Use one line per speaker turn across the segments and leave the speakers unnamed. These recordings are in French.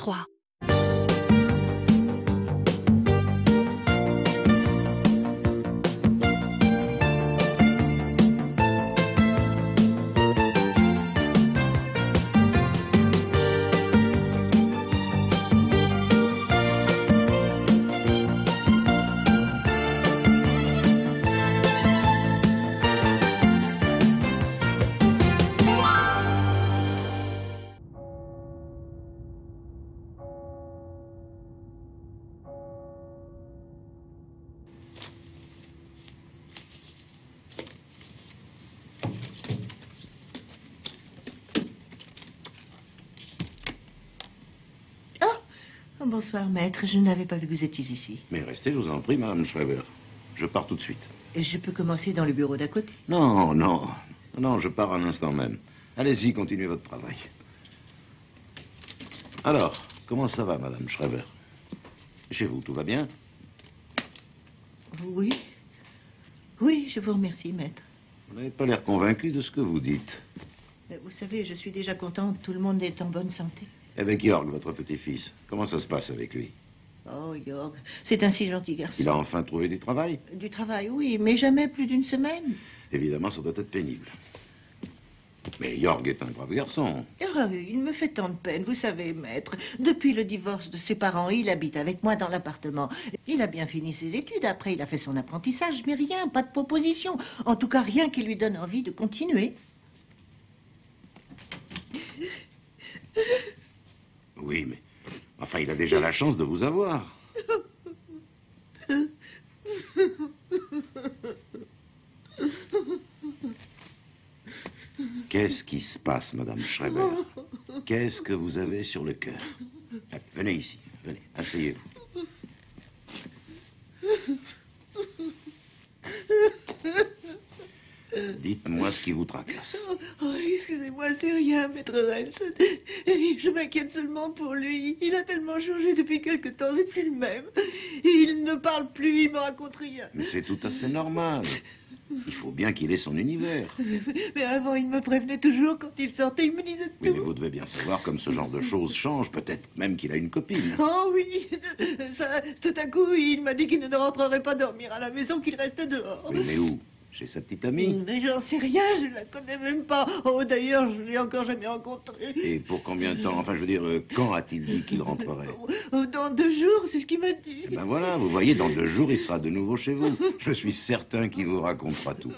3.
Bonsoir, maître. Je n'avais pas vu que vous étiez ici.
Mais restez, je vous en prie, madame Schreiber. Je pars tout de suite.
Et je peux commencer dans le bureau d'à côté?
Non, non. Non, je pars à l'instant même. Allez-y, continuez votre travail. Alors, comment ça va, madame Schreiber? Chez vous, tout va bien?
Oui. Oui, je vous remercie, maître.
Vous n'avez pas l'air convaincu de ce que vous dites.
Mais vous savez, je suis déjà contente. Tout le monde est en bonne santé.
Avec Jörg, votre petit-fils, comment ça se passe avec lui?
Oh, Jörg, c'est un si gentil garçon.
Il a enfin trouvé du travail?
Du travail, oui, mais jamais plus d'une semaine.
Évidemment, ça doit être pénible. Mais Jörg est un brave garçon.
Ah, il me fait tant de peine, vous savez, maître. Depuis le divorce de ses parents, il habite avec moi dans l'appartement. Il a bien fini ses études, après il a fait son apprentissage, mais rien, pas de proposition. En tout cas, rien qui lui donne envie de continuer.
Oui, mais... Enfin, il a déjà la chance de vous avoir. Qu'est-ce qui se passe, madame Schreiber? Qu'est-ce que vous avez sur le cœur? Allez, venez ici, venez, asseyez-vous. Dites-moi ce qui vous tracasse.
Oh, excusez-moi, c'est rien, maître Relson. Je m'inquiète seulement pour lui. Il a tellement changé depuis quelque temps, c'est plus le même. Il ne parle plus, il me raconte rien.
Mais c'est tout à fait normal. Il faut bien qu'il ait son univers.
Mais avant, il me prévenait toujours quand il sortait, il me disait tout.
Oui, mais vous devez bien savoir comme ce genre de choses change. Peut-être même qu'il a une copine.
Oh oui, ça, tout à coup, il m'a dit qu'il ne rentrerait pas dormir à la maison, qu'il restait dehors.
Oui, mais où? Chez sa petite amie?
Mais j'en sais rien, je la connais même pas. Oh, d'ailleurs, je l'ai encore jamais rencontrée.
Et pour combien de temps? Enfin, je veux dire, quand a-t-il dit qu'il rentrerait?
Dans 2 jours, c'est ce qu'il m'a dit.
Eh ben voilà, vous voyez, dans 2 jours, il sera de nouveau chez vous. Je suis certain qu'il vous racontera tout.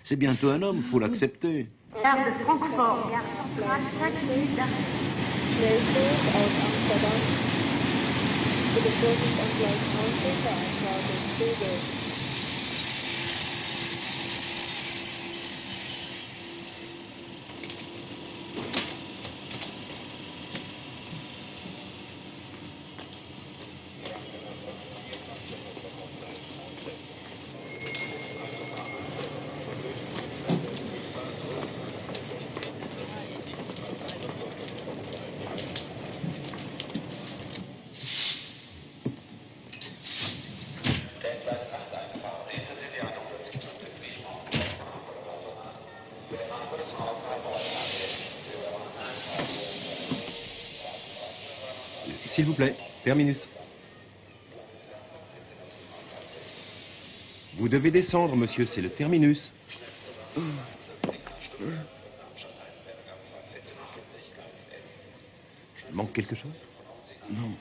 C'est bientôt un homme, faut l'accepter.
Gare de Francfort. Gare 5 minutes d'arrêt. To the closest employed counter and crowded 2 days.
S'il vous plaît, terminus. Vous devez descendre, monsieur, c'est le terminus. Manque quelque chose?
Non.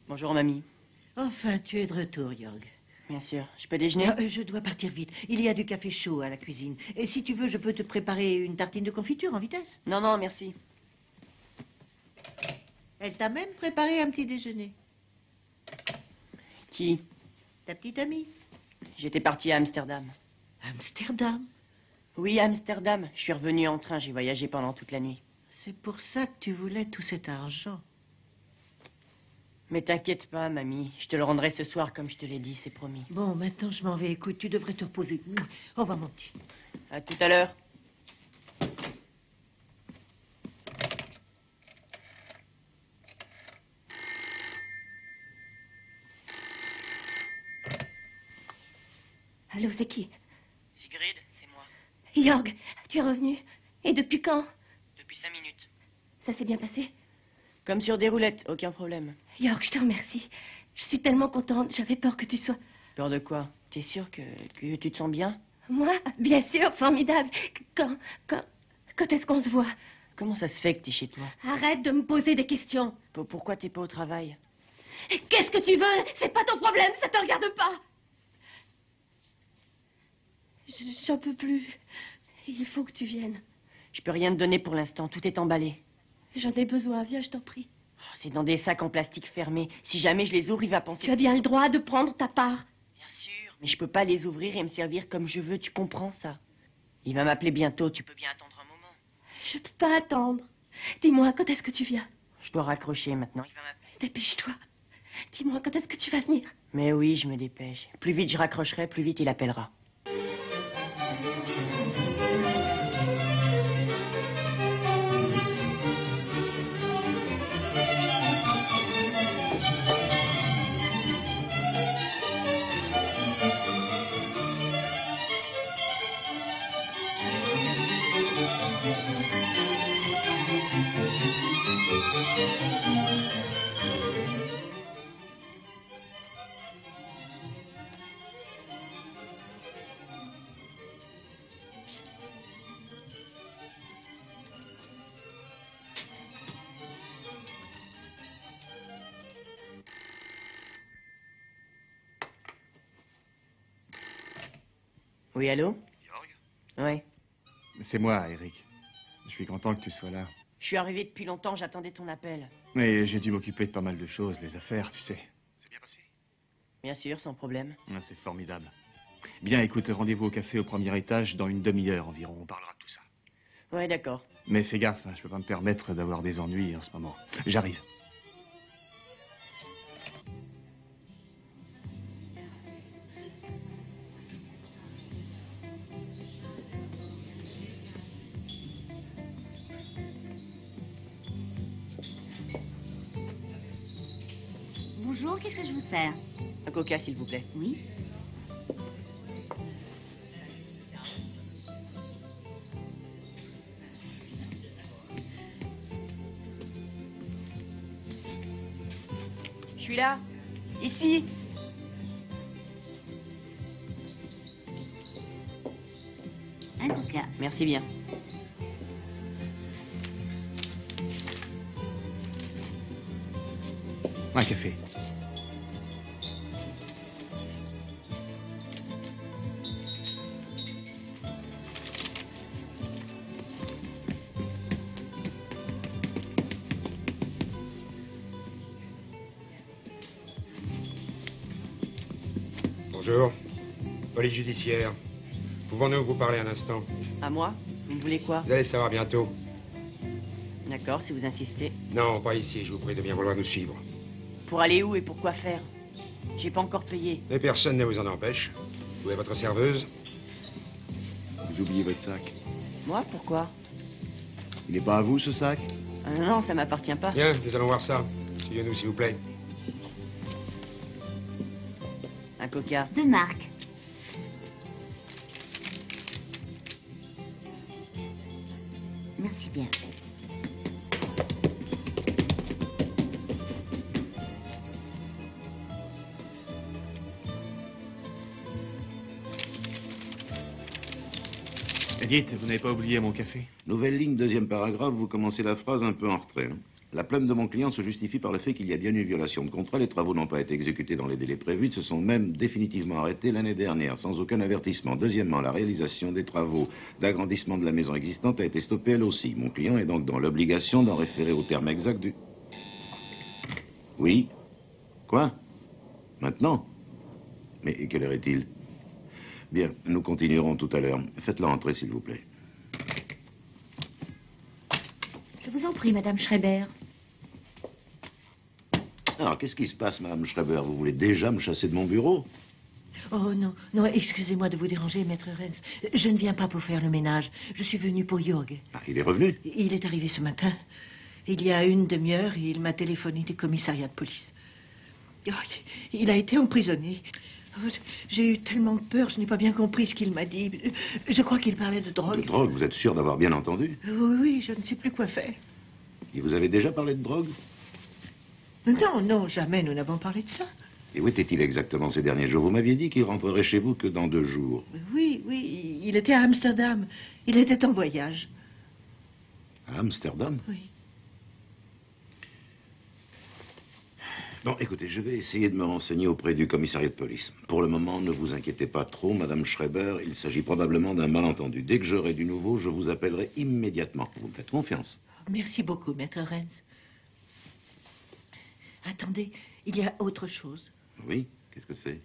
Bonjour, mamie.
Enfin, tu es de retour, Jörg.
Bien sûr. Je peux déjeuner?
Je dois partir vite. Il y a du café chaud à la cuisine. Et si tu veux, je peux te préparer une tartine de confiture en vitesse.
Non, non, merci.
Elle t'a même préparé un petit déjeuner.
Qui?
Ta petite amie.
J'étais partie à Amsterdam.
Amsterdam.
Oui, Amsterdam. Je suis revenue en train. J'ai voyagé pendant toute la nuit.
C'est pour ça que tu voulais tout cet argent.
Mais t'inquiète pas, mamie. Je te le rendrai ce soir comme je te l'ai dit, c'est promis.
Bon, maintenant je m'en vais. Écoute, tu devrais te reposer. Au revoir, mon petit.
À tout à l'heure.
Allô, c'est qui?
Sigrid, c'est moi.
Jorg, tu es revenu? Et depuis quand?
Depuis 5 minutes.
Ça s'est bien passé?
Comme sur des roulettes, aucun problème.
Jorg, je te remercie. Je suis tellement contente. J'avais peur que tu sois...
Peur de quoi? T'es sûr que tu te sens bien?
Moi? Bien sûr, formidable. Quand est-ce qu'on se voit?
Comment ça se fait que t'es chez toi?
Arrête de me poser des questions.
Pourquoi t'es pas au travail?
Qu'est-ce que tu veux? C'est pas ton problème, ça te regarde pas. J'en peux plus. Il faut que tu viennes.
Je peux rien te donner pour l'instant, tout est emballé.
J'en ai besoin, viens, je t'en prie.
Oh, c'est dans des sacs en plastique fermés. Si jamais je les ouvre, il va penser...
Tu as bien le droit de prendre ta part.
Bien sûr, mais je peux pas les ouvrir et me servir comme je veux, tu comprends ça? Il va m'appeler bientôt, tu peux bien attendre un moment.
Je peux pas attendre. Dis-moi, quand est-ce que tu viens?
Je dois raccrocher maintenant, il va m'appeler.
Dépêche-toi. Dis-moi, quand est-ce que tu vas venir?
Mais oui, je me dépêche. Plus vite je raccrocherai, plus vite il appellera. Oui, allô?
Jorg?
Ouais.
C'est moi, Eric. Je suis content que tu sois là.
Je suis arrivé depuis longtemps, j'attendais ton appel.
Mais j'ai dû m'occuper de pas mal de choses, les affaires, tu sais. C'est bien passé?
Bien sûr, sans problème.
Ah, c'est formidable. Bien, écoute, rendez-vous au café au premier étage dans une demi-heure environ. On parlera de tout ça.
Ouais, d'accord.
Mais fais gaffe, hein, je peux pas me permettre d'avoir des ennuis en ce moment. J'arrive.
Bonjour, qu'est-ce que je vous sers?
Un coca, s'il vous plaît.
Oui.
Je suis là. Ici.
Un coca.
Merci bien.
Un café.
Bonjour. Police judiciaire. Pouvons-nous vous parler un instant?
À moi? Vous me voulez quoi?
Vous allez le savoir bientôt.
D'accord, si vous insistez.
Non, pas ici. Je vous prie de bien vouloir nous suivre.
Pour aller où et pour quoi faire? J'ai pas encore payé.
Mais personne ne vous en empêche. Où est votre serveuse?
Vous oubliez votre sac.
Moi? Pourquoi?
Il n'est pas à vous, ce sac?
Ah, non, non, ça m'appartient pas.
Bien, nous allons voir ça. Suivez-nous, s'il vous plaît.
Un coca.
De marque. Merci bien.
Et dites, vous n'avez pas oublié mon café?
Nouvelle ligne, deuxième paragraphe, vous commencez la phrase un peu en retrait. Hein. La plainte de mon client se justifie par le fait qu'il y a bien eu violation de contrat. Les travaux n'ont pas été exécutés dans les délais prévus. Ils se sont même définitivement arrêtés l'année dernière, sans aucun avertissement. Deuxièmement, la réalisation des travaux d'agrandissement de la maison existante a été stoppée elle aussi. Mon client est donc dans l'obligation d'en référer au terme exact du... Oui? Quoi? Maintenant? Mais quelle heure est-il? Bien, nous continuerons tout à l'heure. Faites-la entrer, s'il vous plaît.
Je vous en prie, Madame Schreiber.
Alors, qu'est-ce qui se passe, Madame Schreiber? Vous voulez déjà me chasser de mon bureau?
Oh non, non, excusez-moi de vous déranger, maître Renz. Je ne viens pas pour faire le ménage. Je suis venu pour Jörg.
Ah, il est revenu?
Il est arrivé ce matin. Il y a une demi-heure, il m'a téléphoné du commissariat de police. Oh, il a été emprisonné. Oh, j'ai eu tellement peur, je n'ai pas bien compris ce qu'il m'a dit. Je crois qu'il parlait de drogue.
De drogue? Vous êtes sûr d'avoir bien entendu?
Oui, oui, je ne sais plus quoi faire.
Et vous avez déjà parlé de drogue?
Non, non, jamais nous n'avons parlé de ça.
Et où était-il exactement ces derniers jours? Vous m'aviez dit qu'il rentrerait chez vous que dans 2 jours.
Oui, oui, il était à Amsterdam. Il était en voyage.
À Amsterdam?
Oui.
Bon, écoutez, je vais essayer de me renseigner auprès du commissariat de police. Pour le moment, ne vous inquiétez pas trop, Madame Schreiber. Il s'agit probablement d'un malentendu. Dès que j'aurai du nouveau, je vous appellerai immédiatement. Vous me faites confiance?
Merci beaucoup, maître Renz. Attendez, il y a autre chose.
Oui? Qu'est-ce que c'est?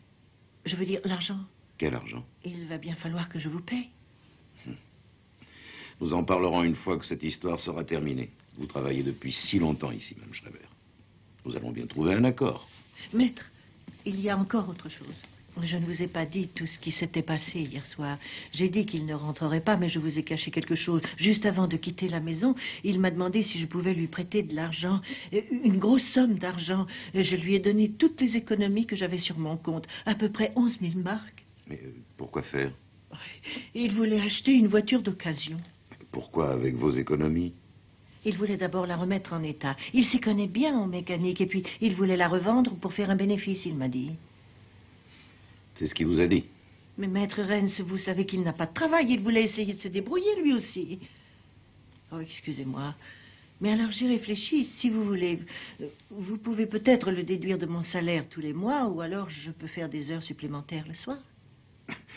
Je veux dire, l'argent.
Quel argent?
Il va bien falloir que je vous paye.
Nous en parlerons une fois que cette histoire sera terminée. Vous travaillez depuis si longtemps ici, Madame Schreiber. Nous allons bien trouver un accord.
Maître, il y a encore autre chose. Je ne vous ai pas dit tout ce qui s'était passé hier soir. J'ai dit qu'il ne rentrerait pas, mais je vous ai caché quelque chose. Juste avant de quitter la maison, il m'a demandé si je pouvais lui prêter de l'argent, une grosse somme d'argent. Je lui ai donné toutes les économies que j'avais sur mon compte, à peu près 11 000 marks.
Mais pourquoi faire?
Il voulait acheter une voiture d'occasion.
Pourquoi avec vos économies?
Il voulait d'abord la remettre en état. Il s'y connaît bien en mécanique, et puis il voulait la revendre pour faire un bénéfice, il m'a dit.
C'est ce qu'il vous a dit?
Mais maître Renz, vous savez qu'il n'a pas de travail. Il voulait essayer de se débrouiller, lui aussi. Oh, excusez-moi. Mais alors j'ai réfléchi. Si vous voulez, vous pouvez peut-être le déduire de mon salaire tous les mois, ou alors je peux faire des heures supplémentaires le soir.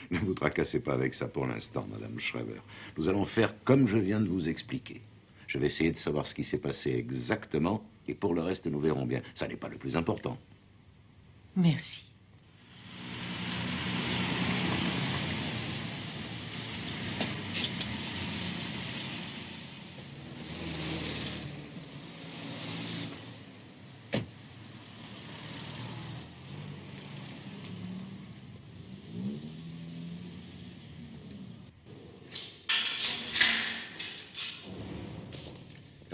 Ne vous tracassez pas avec ça pour l'instant, Madame Schreiber. Nous allons faire comme je viens de vous expliquer. Je vais essayer de savoir ce qui s'est passé exactement, et pour le reste, nous verrons bien. Ça n'est pas le plus important.
Merci.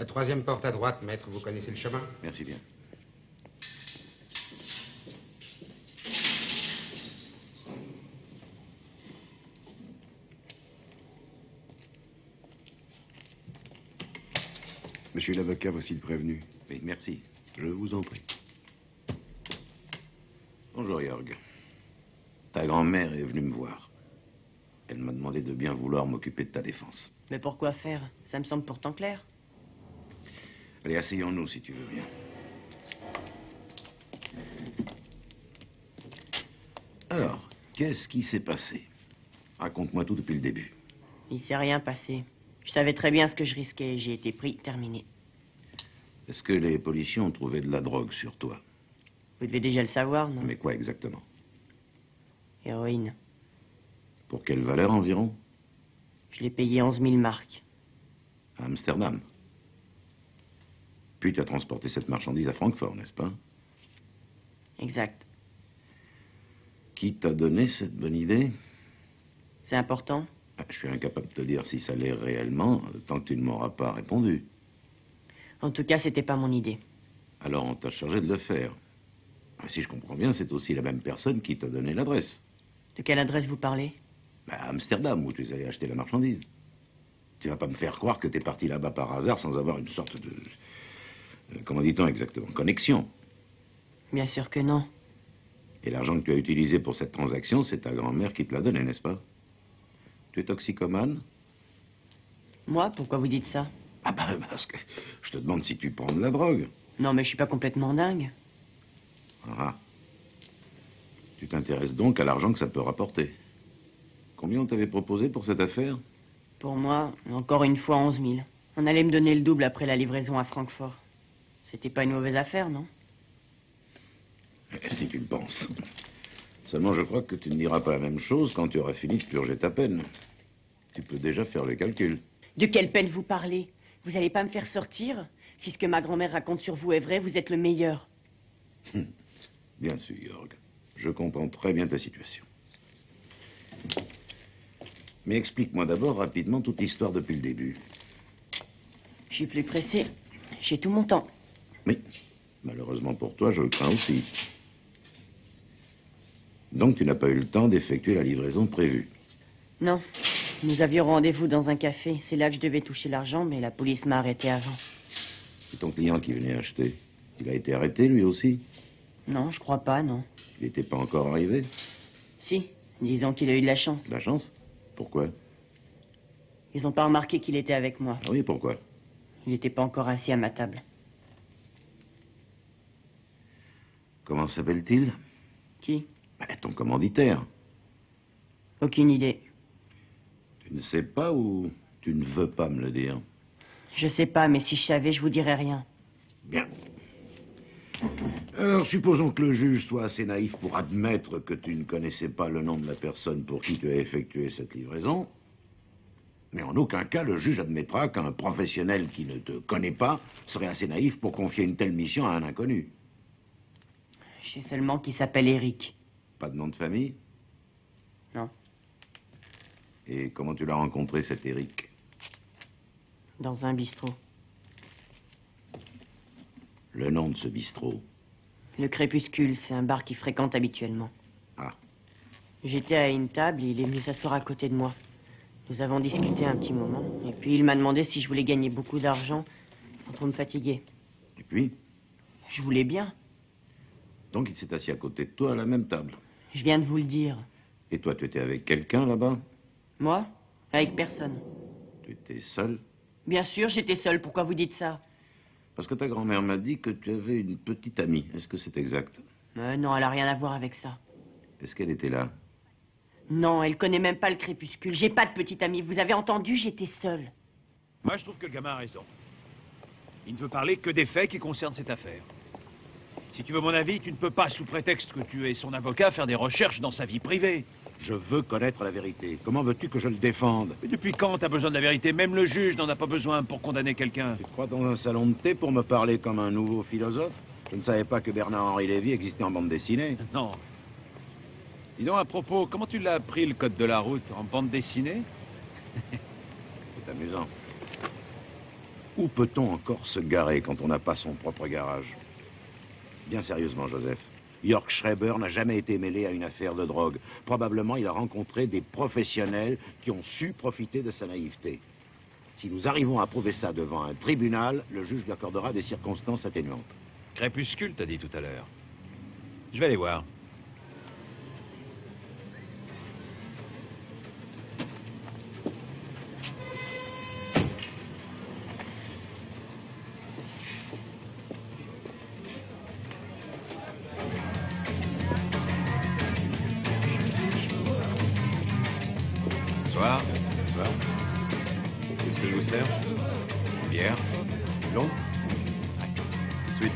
La 3e porte à droite, maître. Vous connaissez le chemin?
Merci bien.
Monsieur l'avocat, voici le prévenu.
Oui, merci. Je vous en prie. Bonjour, Jörg. Ta grand-mère est venue me voir. Elle m'a demandé de bien vouloir m'occuper de ta défense.
Mais pourquoi faire? Ça me semble pourtant clair.
Allez, asseyons-nous si tu veux bien. Alors, qu'est-ce qui s'est passé? Raconte-moi tout depuis le début.
Il s'est rien passé. Je savais très bien ce que je risquais. J'ai été pris, terminé.
Est-ce que les policiers ont trouvé de la drogue sur toi?
Vous devez déjà le savoir, non?
Mais quoi exactement?
Héroïne.
Pour quelle valeur environ?
Je l'ai payé 11 000 marks.
À Amsterdam. Puis tu as transporté cette marchandise à Francfort, n'est-ce pas?
Exact.
Qui t'a donné cette bonne idée?
C'est important?
Je suis incapable de te dire si ça l'est réellement, tant que tu ne m'auras pas répondu.
En tout cas, c'était pas mon idée.
Alors on t'a chargé de le faire. Si je comprends bien, c'est aussi la même personne qui t'a donné l'adresse.
De quelle adresse vous parlez?
À Amsterdam, où tu es allé acheter la marchandise. Tu vas pas me faire croire que t'es parti là-bas par hasard sans avoir une sorte de... comment dit-on exactement? Connexion.
Bien sûr que non.
Et l'argent que tu as utilisé pour cette transaction, c'est ta grand-mère qui te l'a donné, n'est-ce pas? Tu es toxicomane?
Moi? Pourquoi vous dites ça?
Ah bah, parce que je te demande si tu prends de la drogue.
Non, mais je suis pas complètement dingue.
Ah. Tu t'intéresses donc à l'argent que ça peut rapporter. Combien on t'avait proposé pour cette affaire?
Pour moi, encore une fois, 11 000. On allait me donner le double après la livraison à Francfort. C'était pas une mauvaise affaire, non?
Si tu le penses. Seulement, je crois que tu ne diras pas la même chose quand tu auras fini de purger ta peine. Tu peux déjà faire le calcul.
De quelle peine vous parlez? Vous allez pas me faire sortir? Si ce que ma grand-mère raconte sur vous est vrai, vous êtes le meilleur.
Bien sûr, Jorg. Je comprends très bien ta situation. Mais explique-moi d'abord rapidement toute l'histoire depuis le début.
Je suis plus pressé. J'ai tout mon temps.
Oui, malheureusement pour toi, je le crains aussi. Donc tu n'as pas eu le temps d'effectuer la livraison prévue.
Non. Nous avions rendez-vous dans un café. C'est là que je devais toucher l'argent, mais la police m'a arrêté avant.
C'est ton client qui venait acheter. Il a été arrêté, lui aussi?
Non, je crois pas, non.
Il n'était pas encore arrivé?
Si, disons qu'il a eu de la chance.
De la chance? Pourquoi?
Ils n'ont pas remarqué qu'il était avec moi.
Ah oui, pourquoi?
Il n'était pas encore assis à ma table.
Comment s'appelle-t-il?
Qui?
Ton commanditaire.
Aucune idée.
Tu ne sais pas ou tu ne veux pas me le dire?
Je sais pas, mais si je savais, je vous dirais rien.
Bien. Alors, supposons que le juge soit assez naïf pour admettre que tu ne connaissais pas le nom de la personne pour qui tu as effectué cette livraison. Mais en aucun cas, le juge admettra qu'un professionnel qui ne te connaît pas serait assez naïf pour confier une telle mission à un inconnu.
Je sais seulement qu'il s'appelle Eric.
Pas de nom de famille?
Non.
Et comment tu l'as rencontré, cet Eric?
Dans un bistrot.
Le nom de ce bistrot?
Le Crépuscule, c'est un bar qu'il fréquente habituellement.
Ah.
J'étais à une table et il est venu s'asseoir à côté de moi. Nous avons discuté un petit moment. Et puis il m'a demandé si je voulais gagner beaucoup d'argent sans trop me fatiguer.
Et puis?
Je voulais bien.
Donc il s'est assis à côté de toi à la même table?
Je viens de vous le dire.
Et toi, tu étais avec quelqu'un là-bas?
Moi? Avec personne.
Tu étais seul?
Bien sûr, j'étais seule. Pourquoi vous dites ça?
Parce que ta grand-mère m'a dit que tu avais une petite amie. Est-ce que c'est exact?
Non, elle a rien à voir avec ça.
Est-ce qu'elle était là?
Non, elle connaît même pas le Crépuscule. J'ai pas de petite amie. Vous avez entendu, j'étais seule.
Moi, je trouve que le gamin a raison. Il ne veut parler que des faits qui concernent cette affaire. Si tu veux mon avis, tu ne peux pas, sous prétexte que tu es son avocat, faire des recherches dans sa vie privée.
Je veux connaître la vérité. Comment veux-tu que je le défende?
Mais depuis quand t'as besoin de la vérité? Même le juge n'en a pas besoin pour condamner quelqu'un.
Tu te crois dans un salon de thé pour me parler comme un nouveau philosophe? Je ne savais pas que Bernard-Henri Lévy existait en bande dessinée.
Non. Dis donc, à propos, comment tu l'as appris, le code de la route? En bande dessinée?
C'est amusant. Où peut-on encore se garer quand on n'a pas son propre garage? Bien sérieusement, Joseph, Jörg Schreiber n'a jamais été mêlé à une affaire de drogue. Probablement, il a rencontré des professionnels qui ont su profiter de sa naïveté. Si nous arrivons à prouver ça devant un tribunal, le juge lui accordera des circonstances atténuantes.
Crépuscule, t'as dit tout à l'heure. Je vais aller voir. Bonsoir. Bonsoir. Qu'est-ce que je vous sers? Bière. Blonde? Tout de suite.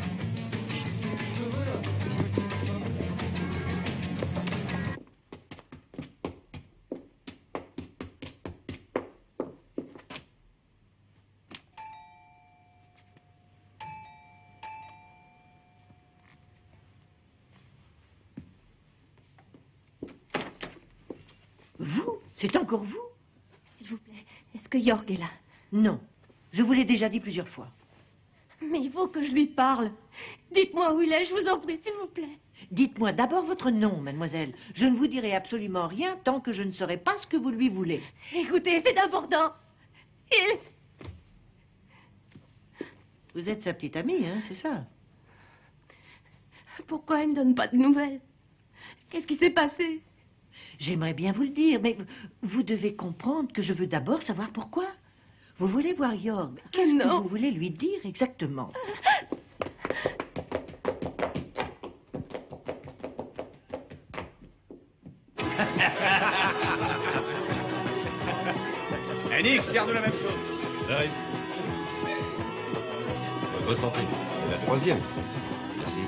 Vous? C'est encore vous?
S'il vous plaît, est-ce que Jorg est là?
Non. Je vous l'ai déjà dit plusieurs fois.
Mais il faut que je lui parle. Dites-moi où il est, je vous en prie, s'il vous plaît.
Dites-moi d'abord votre nom, mademoiselle. Je ne vous dirai absolument rien tant que je ne saurai pas ce que vous lui voulez.
Écoutez, c'est important. Il...
Vous êtes sa petite amie, hein, c'est ça?
Pourquoi il ne donne pas de nouvelles? Qu'est-ce qui s'est passé?
J'aimerais bien vous le dire, mais vous devez comprendre que je veux d'abord savoir pourquoi. Vous voulez voir York? Qu'est-ce que
Non.
vous voulez lui dire exactement?
Nick, sert de la même chose.
J'arrive. Votre santé. La troisième. Merci.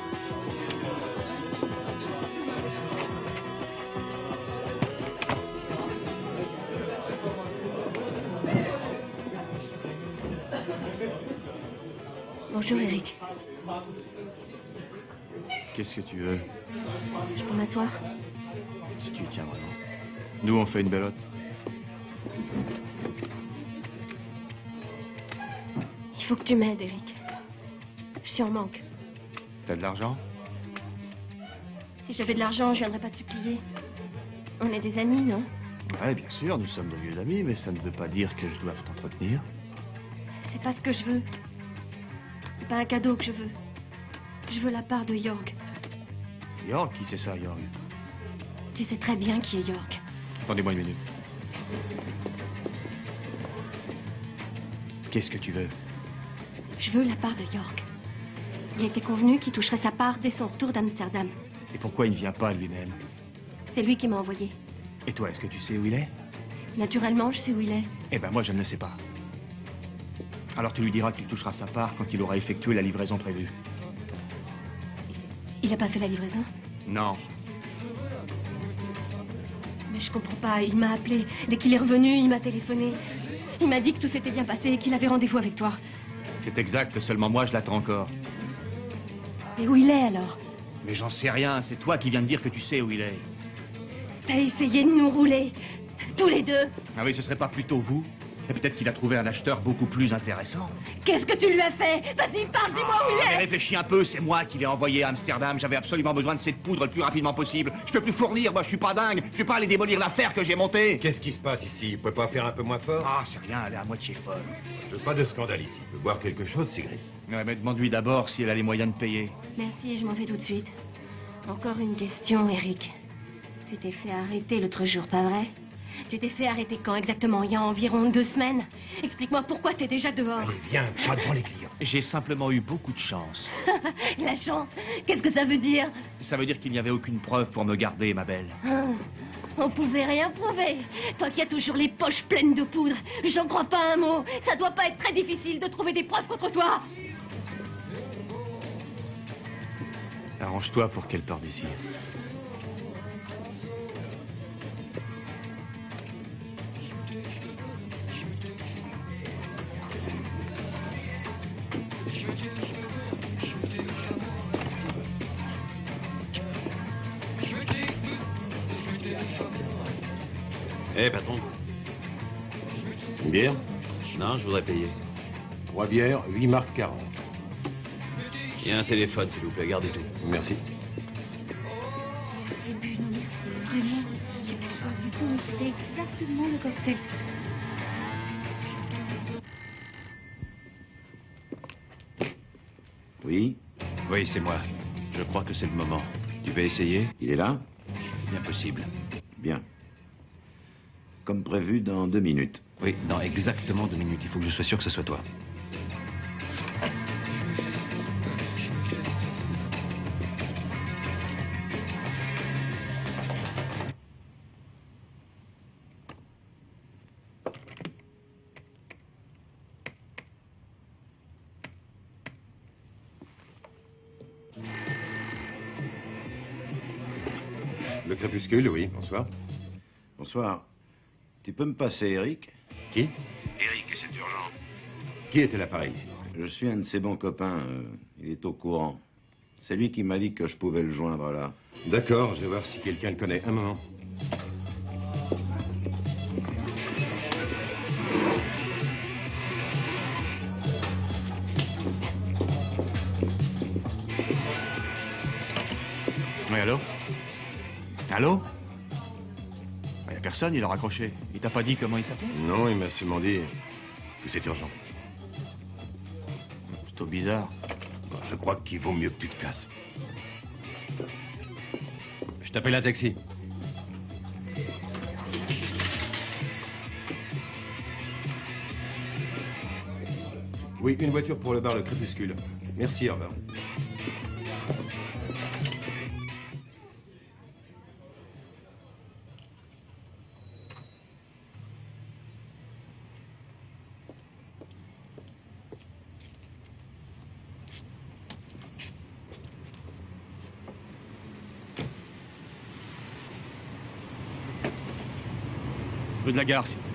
Bonjour, Eric.
Qu'est-ce que tu veux?
Je peux m'asseoir?
Si tu y tiens vraiment. Nous, on fait une belote.
Il faut que tu m'aides, Eric. Je suis en manque.
T'as de l'argent?
Si j'avais de l'argent, je viendrais pas te supplier. On est des amis, non?
Ouais, bien sûr, nous sommes de vieux amis, mais ça ne veut pas dire que je dois t'entretenir.
C'est pas ce que je veux. C'est pas un cadeau que je veux. Je veux la part de York.
York, qui c'est ça, York?
Tu sais très bien qui est York.
Attendez-moi une minute. Qu'est-ce que tu veux?
Je veux la part de York. Il a été convenu qu'il toucherait sa part dès son retour d'Amsterdam.
Et pourquoi il ne vient pas lui-même?
C'est lui qui m'a envoyé.
Et toi, est-ce que tu sais où il est?
Naturellement, je sais où il est.
Eh ben, moi, je ne le sais pas. Alors tu lui diras qu'il touchera sa part quand il aura effectué la livraison prévue.
Il a pas fait la livraison?
Non.
Mais je comprends pas. Il m'a appelé. Dès qu'il est revenu, il m'a téléphoné. Il m'a dit que tout s'était bien passé et qu'il avait rendez-vous avec toi.
C'est exact, seulement moi, je l'attends encore.
Et où il est, alors?
Mais j'en sais rien, c'est toi qui viens de dire que tu sais où il est.
T'as essayé de nous rouler. Tous les deux.
Ah oui, ce serait pas plutôt vous? Et peut-être qu'il a trouvé un acheteur beaucoup plus intéressant.
Qu'est-ce que tu lui as fait? Vas-y, parle, dis-moi où il
Mais
est.
réfléchis un peu, c'est moi qui l'ai envoyé à Amsterdam. J'avais absolument besoin de cette poudre le plus rapidement possible. Je peux plus fournir, moi je suis pas dingue. Je vais pas aller démolir l'affaire que j'ai montée.
Qu'est-ce qui se passe ici? Vous pouvez pas faire un peu moins fort?
Ah, c'est rien, elle est à moitié folle.
Je veux pas de scandale ici. Je veux boire quelque chose, Sigrid.
Ouais, mais demande-lui d'abord si elle a les moyens de payer.
Merci, je m'en vais tout de suite. Encore une question, Eric. Tu t'es fait arrêter l'autre jour, pas vrai? Tu t'es fait arrêter quand exactement? Il y a environ 2 semaines. Explique-moi pourquoi t'es déjà dehors.
Allez, viens, pas devant les clients.
J'ai simplement eu beaucoup de chance.
La chance, qu'est-ce que ça veut dire?
Ça veut dire qu'il n'y avait aucune preuve pour me garder, ma belle.
Ah, on pouvait rien prouver. Toi qui as toujours les poches pleines de poudre, j'en crois pas un mot. Ça doit pas être très difficile de trouver des preuves contre toi.
Arrange-toi pour qu'elle parte d'ici.
Eh, patron.
Une bière?
Non, je voudrais payer.
3 bières, 8 marques 40.
Il y a un téléphone, s'il vous plaît, gardez tout.
Merci.
J'ai bu, non merci. Vraiment, j'ai pas soif du tout, mais c'était exactement le cocktail.
Oui,
Oui, c'est moi. Je crois que c'est le moment. Tu veux essayer?
il est là?
C'est bien possible.
Bien. Comme prévu, dans 2 minutes.
Oui, dans exactement 2 minutes. Il faut que je sois sûr que ce soit toi.
Le crépuscule, oui, bonsoir.
Bonsoir. Tu peux me passer Eric?
Qui?
Eric, c'est urgent.
Qui était l'appareil, s'il vous plaît?
Je suis un de ses bons copains. Il est au courant. C'est lui qui m'a dit que je pouvais le joindre là.
D'accord, je vais voir si quelqu'un le connaît. Un moment.
Oui, allô? Allô? Il n'y a personne, il a raccroché. Il t'a pas dit comment il s'appelle?
Non, il m'a seulement dit que c'est urgent.
Plutôt bizarre.
Bon, je crois qu'il vaut mieux que tu te casses. Je t'appelle un taxi. Oui, une voiture pour le bar Le Crépuscule. Merci, au revoir.
Rue de la Gare, s'il vous plaît.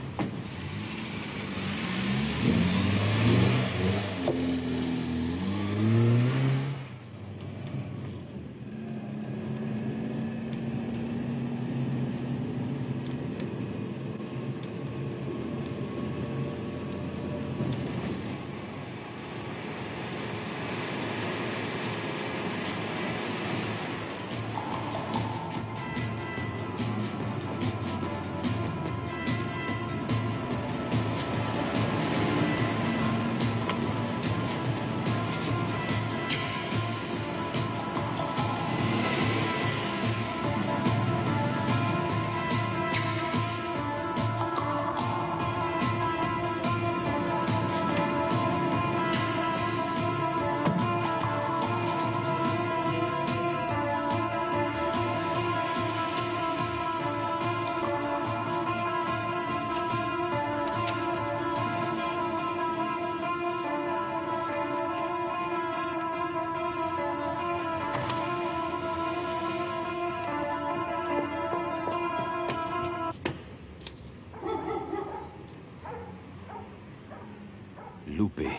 Loupé.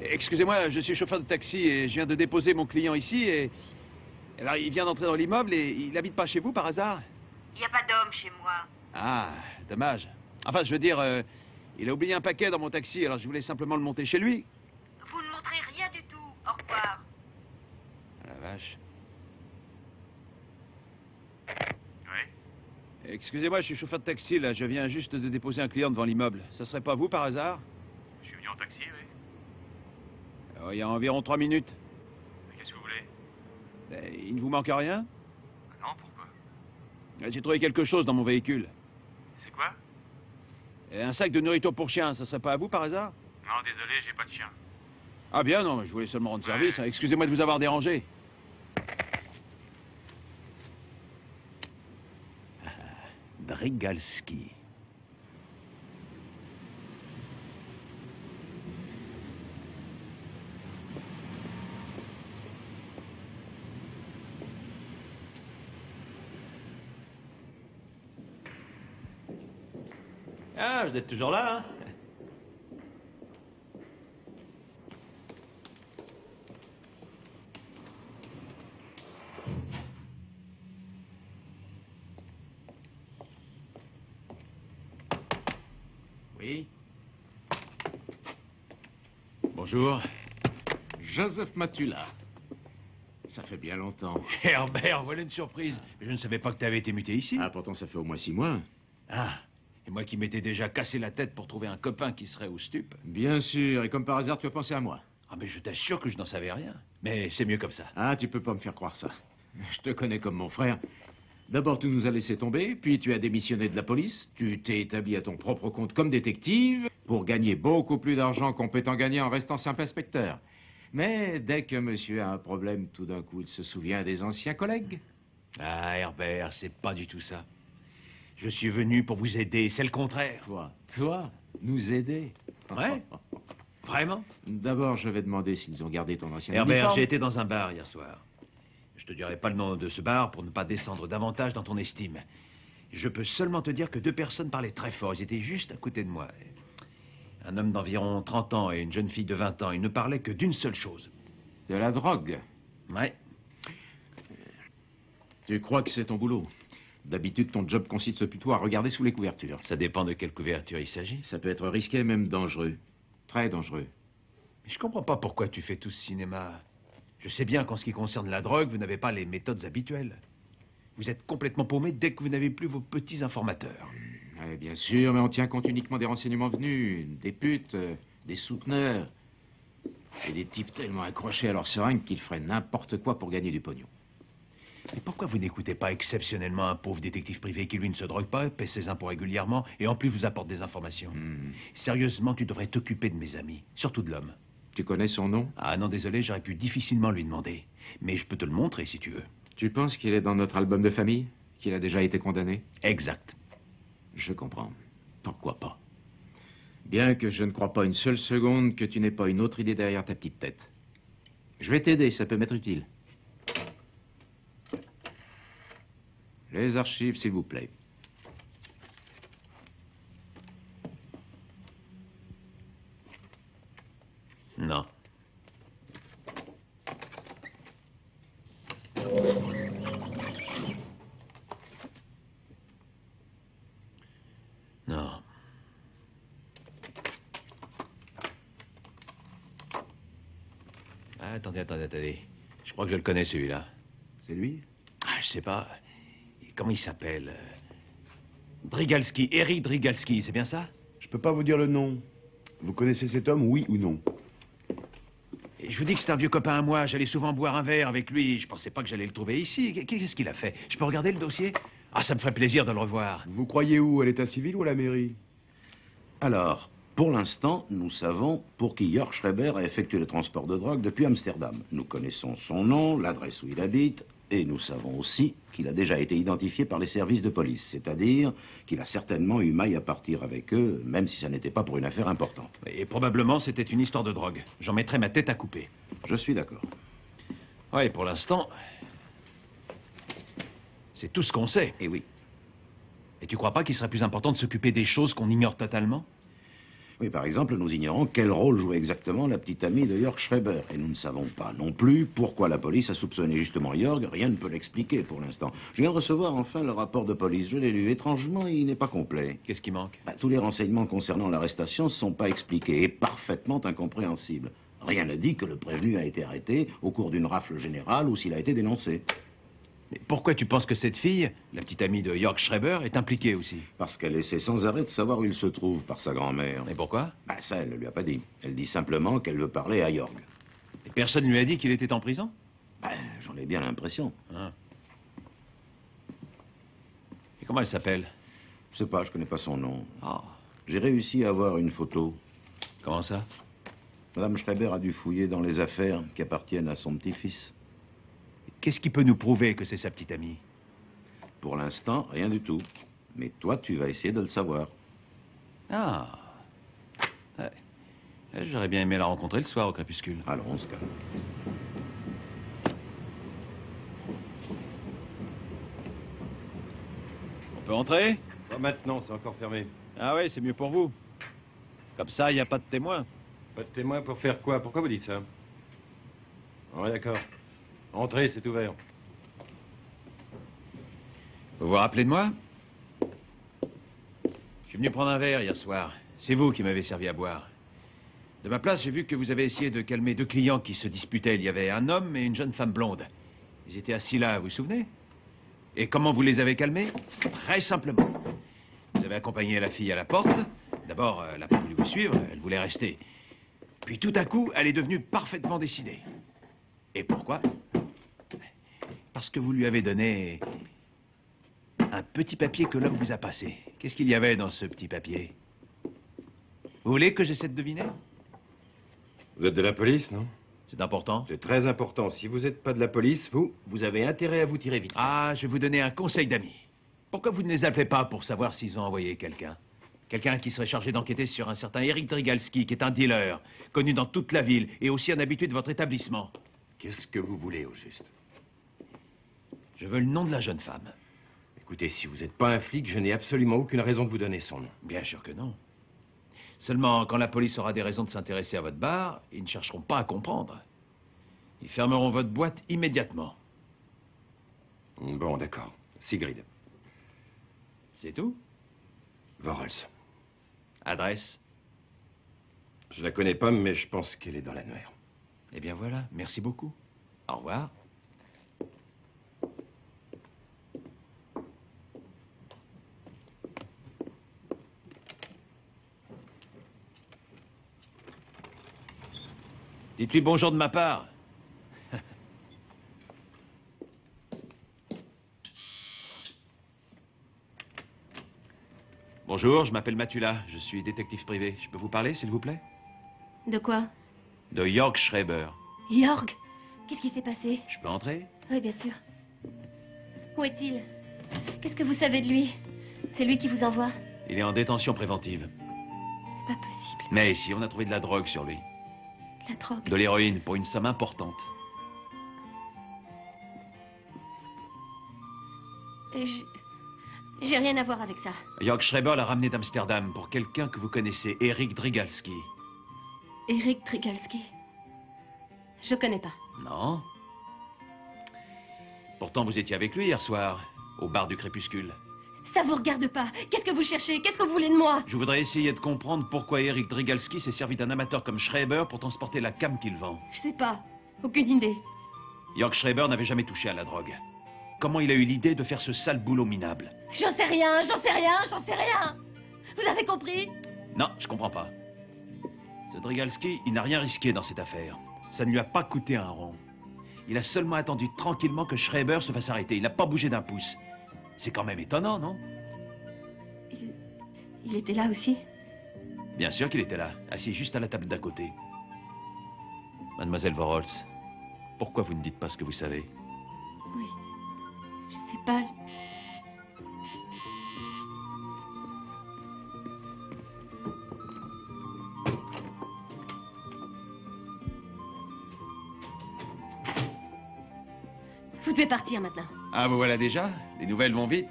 Excusez-moi, je suis chauffeur de taxi et je viens de déposer mon client ici et... Alors, il vient d'entrer dans l'immeuble et il habite pas chez vous par hasard?
Il n'y a pas d'homme chez moi.
Ah, dommage. Enfin, je veux dire, il a oublié un paquet dans mon taxi, alors je voulais simplement le monter chez lui.
Vous ne montrez rien du tout. Au revoir.
Ah, la vache. Oui. Excusez-moi, je suis chauffeur de taxi, là. Je viens juste de déposer un client devant l'immeuble. Ça serait pas vous, par hasard?
Je suis venu en taxi, oui.
Alors, il y a environ 3 minutes.
Mais qu'est-ce que vous voulez?
Il ne vous manque rien?
Non, pourquoi?
J'ai trouvé quelque chose dans mon véhicule.
C'est quoi?
Un sac de nourriture pour chien, ça serait pas à vous, par hasard?
Non, désolé, j'ai pas de chien.
Ah bien, non, je voulais seulement rendre service. Excusez-moi de vous avoir dérangé. Drygalski. Ah, vous êtes toujours là, hein? Oui. Bonjour.
Joseph Matula. Ça fait bien longtemps.
Herbert, voilà une surprise. Je ne savais pas que tu avais été muté ici.
Ah, pourtant ça fait au moins 6 mois.
Ah, et moi qui m'étais déjà cassé la tête pour trouver un copain qui serait au stup.
Bien sûr, et comme par hasard, tu as pensé à moi.
Ah, mais je t'assure que je n'en savais rien. Mais c'est mieux comme ça.
Ah, tu peux pas me faire croire ça. Je te connais comme mon frère. D'abord, tu nous as laissé tomber, puis tu as démissionné de la police. Tu t'es établi à ton propre compte comme détective pour gagner beaucoup plus d'argent qu'on peut en gagner en restant simple inspecteur. Mais dès que monsieur a un problème, tout d'un coup, il se souvient des anciens collègues.
Ah, Herbert, c'est pas du tout ça. Je suis venu pour vous aider, c'est le contraire.
Toi, nous aider.
Ouais. Vraiment?
D'abord, je vais demander s'ils ont gardé ton ancien
Herbert,
uniforme.
j'ai été dans un bar hier soir. Je te dirai pas le nom de ce bar pour ne pas descendre davantage dans ton estime. Je peux seulement te dire que 2 personnes parlaient très fort. Ils étaient juste à côté de moi. Un homme d'environ 30 ans et une jeune fille de 20 ans. Ils ne parlaient que d'une seule chose.
De la drogue.
Ouais.
Tu crois que c'est ton boulot? D'habitude, ton job consiste plutôt à regarder sous les couvertures.
Ça dépend de quelle couverture il s'agit.
Ça peut être risqué, même dangereux. Très dangereux.
Mais je comprends pas pourquoi tu fais tout ce cinéma. Je sais bien qu'en ce qui concerne la drogue, vous n'avez pas les méthodes habituelles. Vous êtes complètement paumé dès que vous n'avez plus vos petits informateurs.
Ouais, bien sûr, mais on tient compte uniquement des renseignements venus, des putes, des souteneurs, et des types tellement accrochés à leur seringue qu'ils feraient n'importe quoi pour gagner du pognon.
Mais pourquoi vous n'écoutez pas exceptionnellement un pauvre détective privé qui, lui, ne se drogue pas, paie ses impôts régulièrement et en plus vous apporte des informations? Sérieusement, tu devrais t'occuper de mes amis, surtout de l'homme.
Tu connais son nom?
Ah non, désolé, j'aurais pu difficilement lui demander. Mais je peux te le montrer si tu veux.
Tu penses qu'il est dans notre album de famille? Qu'il a déjà été condamné?
Exact.
Je comprends. Pourquoi pas? Bien que je ne crois pas une seule seconde que tu n'aies pas une autre idée derrière ta petite tête. Je vais t'aider, ça peut m'être utile. Les archives, s'il vous plaît.
Non. Non. Ah, attendez. Je crois que je le connais, celui-là.
C'est lui?
Ah, je sais pas. Comment il s'appelle? Drigalski, Eric Drigalski, c'est bien ça?
Je peux pas vous dire le nom. Vous connaissez cet homme, oui ou non?
Et je vous dis que c'est un vieux copain à moi. J'allais souvent boire un verre avec lui. Je pensais pas que j'allais le trouver ici. Qu'est-ce qu'il a fait? Je peux regarder le dossier? Ah, ça me ferait plaisir de le revoir.
Vous croyez où? À l'état civil ou à la mairie?
Alors, pour l'instant, nous savons pour qui Jörg Schreiber a effectué le transport de drogue depuis Amsterdam. Nous connaissons son nom, l'adresse où il habite, et nous savons aussi qu'il a déjà été identifié par les services de police, c'est-à-dire qu'il a certainement eu maille à partir avec eux, même si ça n'était pas pour une affaire importante.
Et probablement, c'était une histoire de drogue. J'en mettrais ma tête à couper.
Je suis d'accord.
Ouais, pour l'instant, c'est tout ce qu'on sait.
Eh oui.
Et tu crois pas qu'il serait plus important de s'occuper des choses qu'on ignore totalement?
Oui, par exemple, nous ignorons quel rôle jouait exactement la petite amie de Jörg Schreiber. Et nous ne savons pas non plus pourquoi la police a soupçonné justement Jörg. Rien ne peut l'expliquer pour l'instant. Je viens de recevoir enfin le rapport de police. Je l'ai lu. Étrangement, il n'est pas complet.
Qu'est-ce qui manque?
Tous les renseignements concernant l'arrestation ne sont pas expliqués et parfaitement incompréhensibles. Rien ne dit que le prévenu a été arrêté au cours d'une rafle générale ou s'il a été dénoncé.
Mais pourquoi tu penses que cette fille, la petite amie de Jörg Schreiber, est impliquée aussi?
Parce qu'elle essaie sans arrêt de savoir où il se trouve par sa grand-mère.
Et pourquoi?
Ça, elle ne lui a pas dit. Elle dit simplement qu'elle veut parler à Jörg.
Et personne ne lui a dit qu'il était en prison?
J'en ai bien l'impression.
Ah. Et comment elle s'appelle?
Je sais pas, je connais pas son nom.
Ah.
J'ai réussi à avoir une photo.
Comment ça?
Madame Schreiber a dû fouiller dans les affaires qui appartiennent à son petit-fils.
Qu'est-ce qui peut nous prouver que c'est sa petite amie?
Pour l'instant, rien du tout. Mais toi, tu vas essayer de le savoir.
Ah. Ouais. J'aurais bien aimé la rencontrer le soir au crépuscule.
Alors, on se calme.
On peut entrer?
Pas maintenant, c'est encore fermé.
Ah ouais, c'est mieux pour vous. Comme ça, il n'y a pas de témoin.
Pas de témoin pour faire quoi? Pourquoi vous dites ça? Ouais, d'accord. Entrez, c'est ouvert.
Vous vous rappelez de moi? Je suis venu prendre un verre hier soir. C'est vous qui m'avez servi à boire. De ma place, j'ai vu que vous avez essayé de calmer deux clients qui se disputaient. Il y avait un homme et une jeune femme blonde. Ils étaient assis là, vous vous souvenez? Et comment vous les avez calmés? Très simplement. Vous avez accompagné la fille à la porte. D'abord, elle n'a pas voulu vous suivre, elle voulait rester. Puis tout à coup, elle est devenue parfaitement décidée. Et pourquoi? Parce que vous lui avez donné un petit papier que l'homme vous a passé. Qu'est-ce qu'il y avait dans ce petit papier? Vous voulez que j'essaie de deviner?
Vous êtes de la police, non?
C'est important?
C'est très important. Si vous n'êtes pas de la police, vous avez intérêt à vous tirer vite.
Ah, je vais vous donner un conseil d'ami. Pourquoi vous ne les appelez pas pour savoir s'ils ont envoyé quelqu'un? Quelqu'un qui serait chargé d'enquêter sur un certain Eric Drigalski, qui est un dealer, connu dans toute la ville, et aussi un habitué de votre établissement.
Qu'est-ce que vous voulez, au juste?
Je veux le nom de la jeune femme.
Écoutez, si vous n'êtes pas un flic, je n'ai absolument aucune raison de vous donner son nom.
Bien sûr que non. Seulement, quand la police aura des raisons de s'intéresser à votre bar, ils ne chercheront pas à comprendre. Ils fermeront votre boîte immédiatement.
Bon, d'accord. Sigrid.
C'est tout?
Vorels.
Adresse?
Je la connais pas, mais je pense qu'elle est dans l'annuaire.
Eh bien voilà, merci beaucoup. Au revoir. Dites-lui bonjour de ma part. Bonjour, je m'appelle Matula. Je suis détective privé. Je peux vous parler, s'il vous plaît?
De quoi?
De Jörg Schreiber.
Jörg? Qu'est-ce qui s'est passé?
Je peux entrer?
Oui, bien sûr. Où est-il? Qu'est-ce que vous savez de lui? C'est lui qui vous envoie?
Il est en détention préventive.
C'est pas possible.
Mais ici, on a trouvé de la drogue sur lui.
De la drogue?
De l'héroïne, pour une somme importante.
Et j'ai rien à voir avec ça.
Jörg Schreiber l'a ramené d'Amsterdam pour quelqu'un que vous connaissez, Eric Drigalski.
Eric Drigalski? Je connais pas.
Non. Pourtant, vous étiez avec lui hier soir, au bar du Crépuscule.
Ça vous regarde pas. Qu'est-ce que vous cherchez? Qu'est-ce que vous voulez de moi?
Je voudrais essayer de comprendre pourquoi Eric Drigalski s'est servi d'un amateur comme Schreiber pour transporter la cam qu'il vend.
Je sais pas. Aucune idée.
Jörg Schreiber n'avait jamais touché à la drogue. Comment il a eu l'idée de faire ce sale boulot minable?
J'en sais rien, j'en sais rien, j'en sais rien. Vous avez compris?
Non, je comprends pas. Ce Drigalski, il n'a rien risqué dans cette affaire. Ça ne lui a pas coûté un rond. Il a seulement attendu tranquillement que Schreiber se fasse arrêter. Il n'a pas bougé d'un pouce. C'est quand même étonnant, non?
Il était là aussi?
Bien sûr qu'il était là, assis juste à la table d'à côté. Mademoiselle Vorholz, pourquoi vous ne dites pas ce que vous savez?
Oui. Je sais pas. Vous devez partir maintenant.
Ah, vous voilà déjà? Les nouvelles vont vite.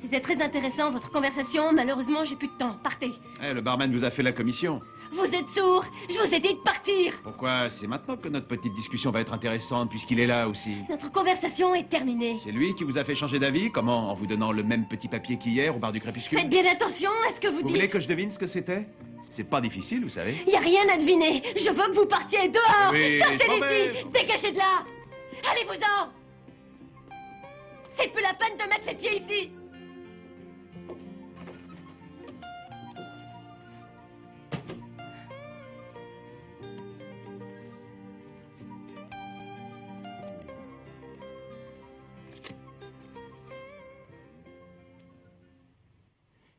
C'était très intéressant, votre conversation. Malheureusement, j'ai plus de temps. Partez.
Eh, le barman vous a fait la commission.
Vous êtes sourd. Je vous ai dit de partir.
Pourquoi? C'est maintenant que notre petite discussion va être intéressante, puisqu'il est là aussi.
Notre conversation est terminée.
C'est lui qui vous a fait changer d'avis? Comment? En vous donnant le même petit papier qu'hier au bar du Crépuscule?
Faites bien attention à ce que vous dites.
Vous voulez que je devine ce que c'était? C'est pas difficile, vous savez.
Il n'y a rien à deviner. Je veux que vous partiez dehors.
Oui,
Sortez
je m'en vais.
d'ici. Dégagez de là. Allez-vous-en. C'est plus la peine de mettre les pieds ici.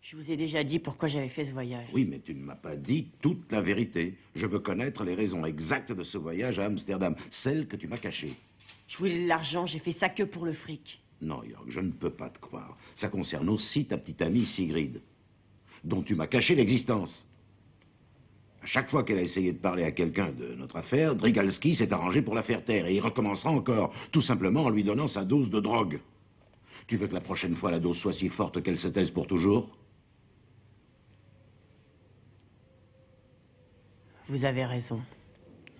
Je vous ai déjà dit pourquoi j'avais fait ce voyage.
Oui, mais tu ne m'as pas dit toute la vérité. Je veux connaître les raisons exactes de ce voyage à Amsterdam, celles que tu m'as cachées.
Je voulais de l'argent, j'ai fait ça que pour le fric.
Non, Jörg, je ne peux pas te croire. Ça concerne aussi ta petite amie Sigrid, dont tu m'as caché l'existence. À chaque fois qu'elle a essayé de parler à quelqu'un de notre affaire, Drigalski s'est arrangé pour la faire taire, et il recommencera encore, tout simplement en lui donnant sa dose de drogue. Tu veux que la prochaine fois la dose soit si forte qu'elle se taise pour toujours?
Vous avez raison.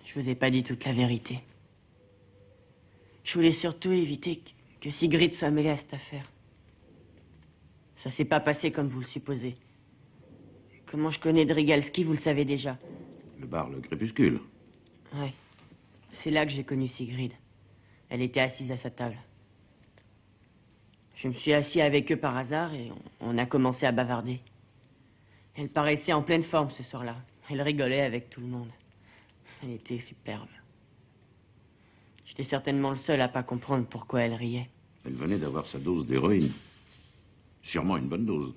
Je vous ai pas dit toute la vérité. Je voulais surtout éviter que Sigrid soit mêlée à cette affaire. Ça s'est pas passé comme vous le supposez. Comment je connais Drigalski, vous le savez déjà.
Le bar, le Crépuscule.
Ouais. C'est là que j'ai connu Sigrid. Elle était assise à sa table. Je me suis assis avec eux par hasard et on a commencé à bavarder. Elle paraissait en pleine forme ce soir-là. Elle rigolait avec tout le monde. Elle était superbe. J'étais certainement le seul à pas comprendre pourquoi elle riait.
Elle venait d'avoir sa dose d'héroïne. Sûrement une bonne dose.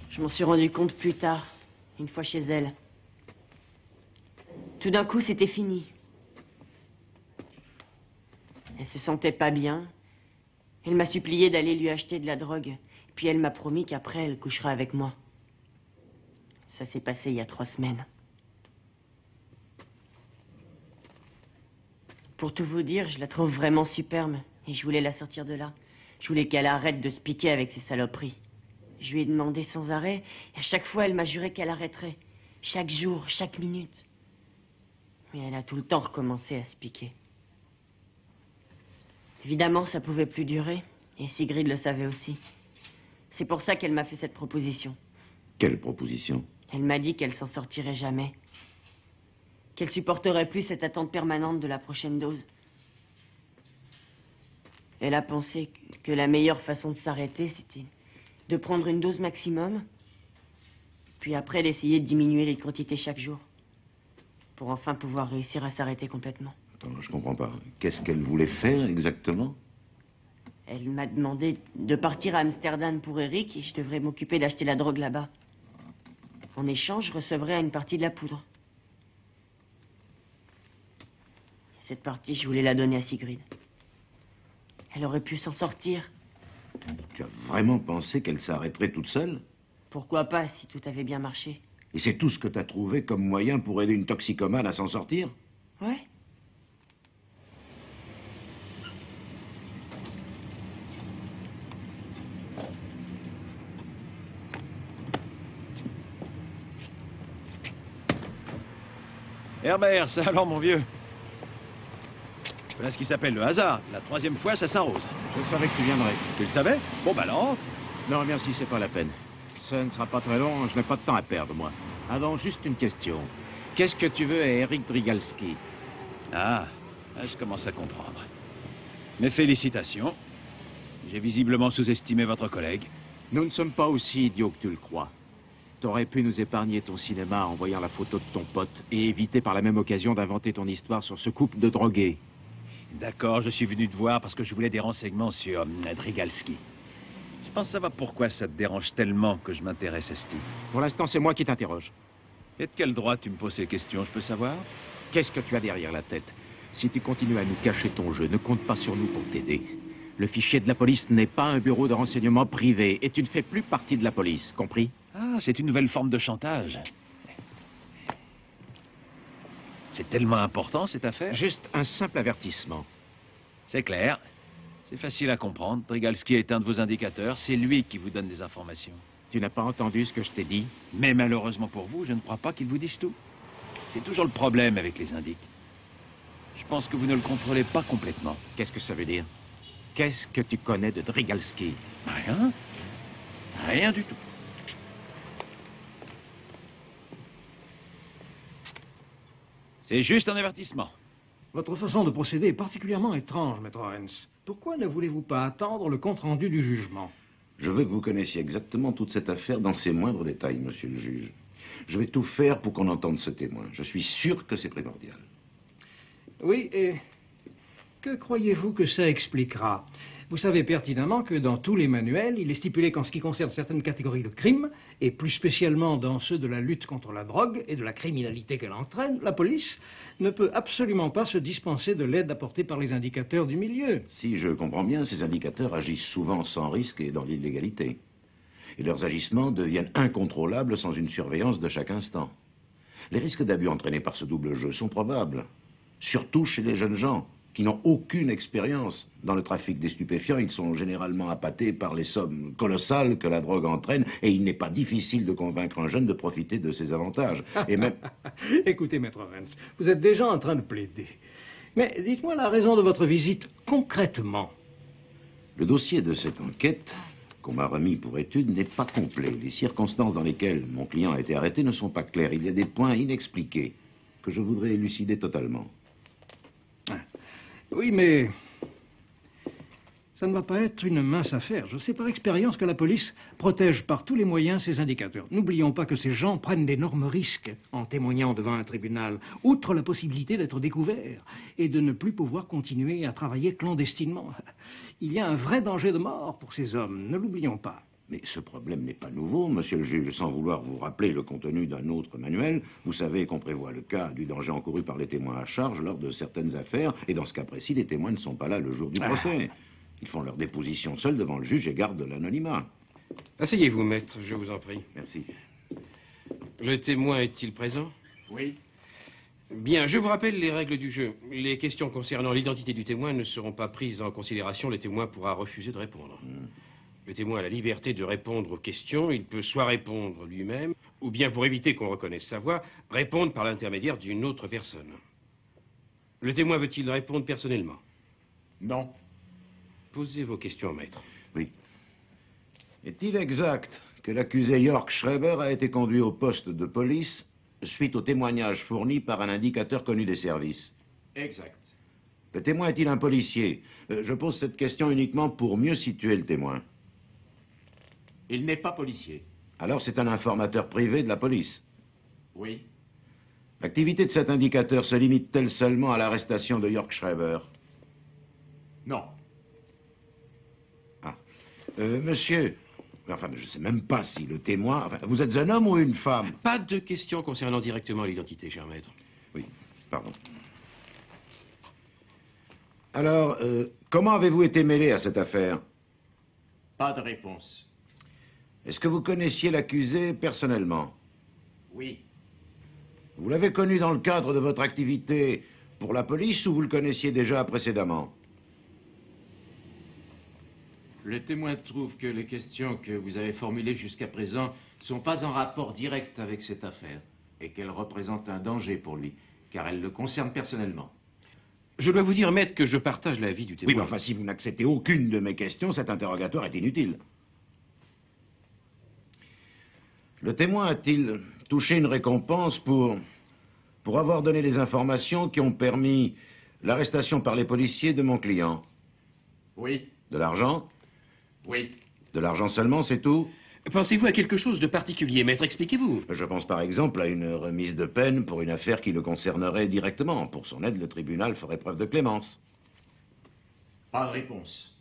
Je m'en suis rendu compte plus tard, une fois chez elle. Tout d'un coup, c'était fini. Elle se sentait pas bien. Elle m'a supplié d'aller lui acheter de la drogue. Puis elle m'a promis qu'après, elle couchera avec moi. Ça s'est passé il y a 3 semaines. Pour tout vous dire, je la trouve vraiment superbe. Et je voulais la sortir de là. Je voulais qu'elle arrête de se piquer avec ses saloperies. Je lui ai demandé sans arrêt. Et à chaque fois, elle m'a juré qu'elle arrêterait. Chaque jour, chaque minute. Mais elle a tout le temps recommencé à se piquer. Évidemment, ça pouvait plus durer. Et Sigrid le savait aussi. C'est pour ça qu'elle m'a fait cette proposition.
Quelle proposition?
Elle m'a dit qu'elle s'en sortirait jamais. Qu'elle supporterait plus cette attente permanente de la prochaine dose. Elle a pensé que la meilleure façon de s'arrêter, c'était de prendre une dose maximum, Puis après, elle essayait de diminuer les quantités chaque jour. Pour enfin pouvoir réussir à s'arrêter complètement.
Attends, je comprends pas. Qu'est-ce qu'elle voulait faire exactement?
Elle m'a demandé de partir à Amsterdam pour Eric et je devrais m'occuper d'acheter la drogue là-bas. En échange, je recevrais une partie de la poudre. Cette partie, je voulais la donner à Sigrid. Elle aurait pu s'en sortir.
Tu as vraiment pensé qu'elle s'arrêterait toute seule?
Pourquoi pas, si tout avait bien marché?
Et c'est tout ce que tu as trouvé comme moyen pour aider une toxicomane à s'en sortir?
Ouais.
Herbert, ça alors, mon vieux? Voilà ce qui s'appelle le hasard. La troisième fois, ça s'arrose.
Je savais que tu viendrais.
Tu le savais? Bon, bah alors entre.
Non, merci, c'est pas la peine. Ça ne sera pas très long, je n'ai pas de temps à perdre, moi. Avant, juste une question. Qu'est-ce que tu veux à Eric Drigalski?
Ah, je commence à comprendre. Mes félicitations. J'ai visiblement sous-estimé votre collègue.
Nous ne sommes pas aussi idiots que tu le crois. T'aurais pu nous épargner ton cinéma en voyant la photo de ton pote et éviter par la même occasion d'inventer ton histoire sur ce couple de drogués.
D'accord, je suis venu te voir parce que je voulais des renseignements sur Drigalski. Je pense savoir pourquoi ça te dérange tellement que je m'intéresse à ce type.
Pour l'instant, c'est moi qui t'interroge.
Et de quel droit tu me poses ces questions, je peux savoir?
Qu'est-ce que tu as derrière la tête? Si tu continues à nous cacher ton jeu, ne compte pas sur nous pour t'aider. Le fichier de la police n'est pas un bureau de renseignement privé et tu ne fais plus partie de la police, compris?
Ah, c'est une nouvelle forme de chantage. C'est tellement important, cette affaire?
Juste un simple avertissement.
C'est clair. C'est facile à comprendre. Drigalski est un de vos indicateurs. C'est lui qui vous donne des informations.
Tu n'as pas entendu ce que je t'ai dit?
Mais malheureusement pour vous, je ne crois pas qu'ils vous disent tout. C'est toujours le problème avec les indices. Je pense que vous ne le contrôlez pas complètement.
Qu'est-ce que ça veut dire? Qu'est-ce que tu connais de Drigalski?
Rien. Rien du tout. C'est juste un avertissement.
Votre façon de procéder est particulièrement étrange, Maître Horens. Pourquoi ne voulez-vous pas attendre le compte-rendu du jugement?
Je veux que vous connaissiez exactement toute cette affaire dans ses moindres détails, monsieur le juge. Je vais tout faire pour qu'on entende ce témoin. Je suis sûr que c'est primordial.
Oui, et que croyez-vous que ça expliquera? Vous savez pertinemment que dans tous les manuels, il est stipulé qu'en ce qui concerne certaines catégories de crimes, et plus spécialement dans ceux de la lutte contre la drogue et de la criminalité qu'elle entraîne, la police ne peut absolument pas se dispenser de l'aide apportée par les indicateurs du milieu.
Si je comprends bien, ces indicateurs agissent souvent sans risque et dans l'illégalité. Et leurs agissements deviennent incontrôlables sans une surveillance de chaque instant. Les risques d'abus entraînés par ce double jeu sont probables, surtout chez les jeunes gens, qui n'ont aucune expérience dans le trafic des stupéfiants. Ils sont généralement appâtés par les sommes colossales que la drogue entraîne, et il n'est pas difficile de convaincre un jeune de profiter de ses avantages. Et même...
Écoutez, Maître Vance, vous êtes déjà en train de plaider. Mais dites-moi la raison de votre visite concrètement.
Le dossier de cette enquête qu'on m'a remis pour étude n'est pas complet. Les circonstances dans lesquelles mon client a été arrêté ne sont pas claires. Il y a des points inexpliqués que je voudrais élucider totalement.
Oui, mais ça ne va pas être une mince affaire. Je sais par expérience que la police protège par tous les moyens ses indicateurs. N'oublions pas que ces gens prennent d'énormes risques en témoignant devant un tribunal, outre la possibilité d'être découverts et de ne plus pouvoir continuer à travailler clandestinement. Il y a un vrai danger de mort pour ces hommes, ne l'oublions pas.
Mais ce problème n'est pas nouveau, monsieur le juge. Sans vouloir vous rappeler le contenu d'un autre manuel, vous savez qu'on prévoit le cas du danger encouru par les témoins à charge lors de certaines affaires, et dans ce cas précis, les témoins ne sont pas là le jour du procès. Ils font leur déposition seuls devant le juge et gardent l'anonymat.
Asseyez-vous, maître, je vous en prie.
Merci.
Le témoin est-il présent?
Oui.
Bien, je vous rappelle les règles du jeu. Les questions concernant l'identité du témoin ne seront pas prises en considération. Le témoin pourra refuser de répondre. Le témoin a la liberté de répondre aux questions. Il peut soit répondre lui-même, ou bien, pour éviter qu'on reconnaisse sa voix, répondre par l'intermédiaire d'une autre personne. Le témoin veut-il répondre personnellement?
Non.
Posez vos questions, maître.
Oui. Est-il exact que l'accusé York Schreiber a été conduit au poste de police suite au témoignage fourni par un indicateur connu des services?
Exact.
Le témoin est-il un policier? Je pose cette question uniquement pour mieux situer le témoin.
Il n'est pas policier.
Alors c'est un informateur privé de la police.
Oui.
L'activité de cet indicateur se limite-t-elle seulement à l'arrestation de York Schreiber?
Non.
Ah. Monsieur, enfin, je ne sais même pas si le témoin... Enfin, vous êtes un homme ou une femme?
Pas de questions concernant directement l'identité, cher maître.
Oui, pardon. Alors, comment avez-vous été mêlé à cette affaire?
Pas de réponse.
Est-ce que vous connaissiez l'accusé personnellement?
Oui.
Vous l'avez connu dans le cadre de votre activité pour la police ou vous le connaissiez déjà précédemment?
Le témoin trouve que les questions que vous avez formulées jusqu'à présent ne sont pas en rapport direct avec cette affaire et qu'elles représentent un danger pour lui, car elles le concernent personnellement.
Je dois vous dire, maître, que je partage l'avis du témoin.
Oui, mais enfin, si vous n'acceptez aucune de mes questions, cet interrogatoire est inutile. Le témoin a-t-il touché une récompense pour avoir donné les informations qui ont permis l'arrestation par les policiers de mon client?
Oui.
De l'argent?
Oui.
De l'argent seulement, c'est tout?
Pensez-vous à quelque chose de particulier, maître? Expliquez-vous.
Je pense par exemple à une remise de peine pour une affaire qui le concernerait directement. Pour son aide, le tribunal ferait preuve de clémence.
Pas de réponse.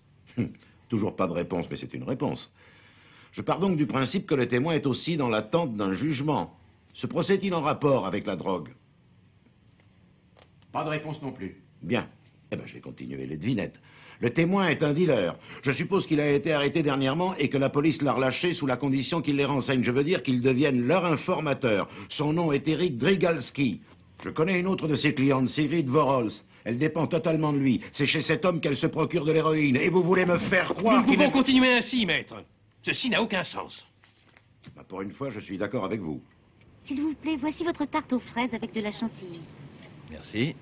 Toujours pas de réponse, mais c'est une réponse. Je pars donc du principe que le témoin est aussi dans l'attente d'un jugement. Ce procès est-il en rapport avec la drogue?
Pas de réponse non plus.
Bien. Eh bien, je vais continuer les devinettes. Le témoin est un dealer. Je suppose qu'il a été arrêté dernièrement et que la police l'a relâché sous la condition qu'il les renseigne. Je veux dire qu'il devienne leur informateur. Son nom est Eric Drigalski. Je connais une autre de ses clientes, Sigrid Vorols. Elle dépend totalement de lui. C'est chez cet homme qu'elle se procure de l'héroïne. Et vous voulez me faire croire
Nous
qu'il
pouvons
est...
continuer ainsi, maître. Ceci n'a aucun sens.
Bah, pour une fois, je suis d'accord avec vous.
S'il vous plaît, voici votre tarte aux fraises avec de la chantilly.
Merci.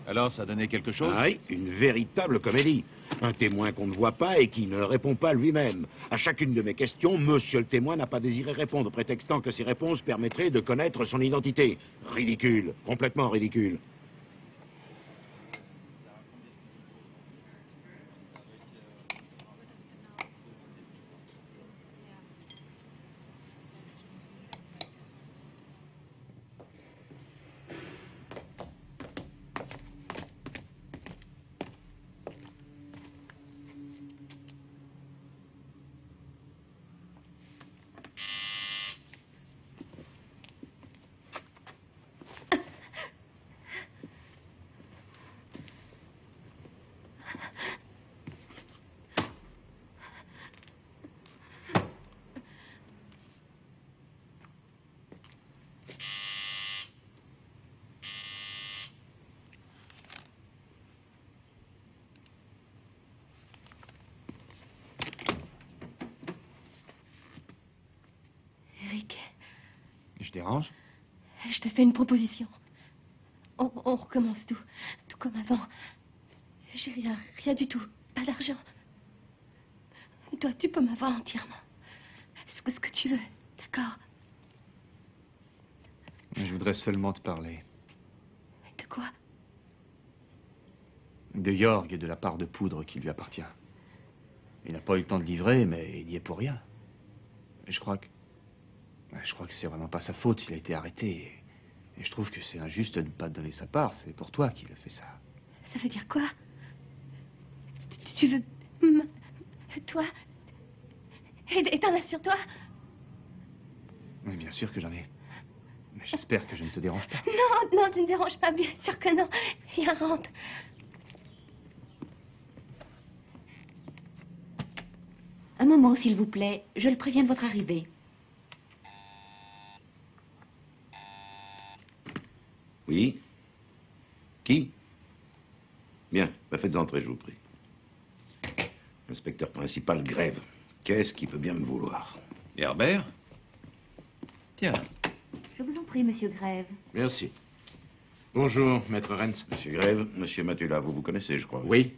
Alors, ça a donné quelque chose?
Ah oui, une véritable comédie. Un témoin qu'on ne voit pas et qui ne répond pas lui-même. À chacune de mes questions, monsieur le témoin n'a pas désiré répondre, prétextant que ces réponses permettraient de connaître son identité. Ridicule, complètement ridicule.
Eric,
Je dérange?
je te fais une proposition. On recommence tout comme avant. J'ai rien du tout, pas d'argent. Toi, tu peux m'avoir entièrement. Ce que tu veux, d'accord?
Je voudrais seulement te parler.
De quoi?
De Jorg et de la part de poudre qui lui appartient. Il n'a pas eu le temps de livrer, mais il n'y est pour rien. Et je crois que c'est vraiment pas sa faute s'il a été arrêté. Et je trouve que c'est injuste de ne pas te donner sa part. C'est pour toi qu'il a fait ça.
Ça veut dire quoi? Tu veux... Toi? Et t'en as sur toi?
Oui, bien sûr que j'en ai. Mais j'espère que je ne te dérange pas.
Non, tu ne déranges pas, bien sûr que non. Viens, rentre.
Un moment, s'il vous plaît. Je le préviens de votre arrivée.
Oui? Qui? Bien, bah faites entrer, je vous prie. Inspecteur principal, Grève. Qu'est-ce qui peut bien me vouloir?
Herbert? Tiens.
Je vous en prie, monsieur Grève.
Merci. Bonjour, maître Renz.
Monsieur Grève, monsieur Matula, vous vous connaissez, je crois.
Oui.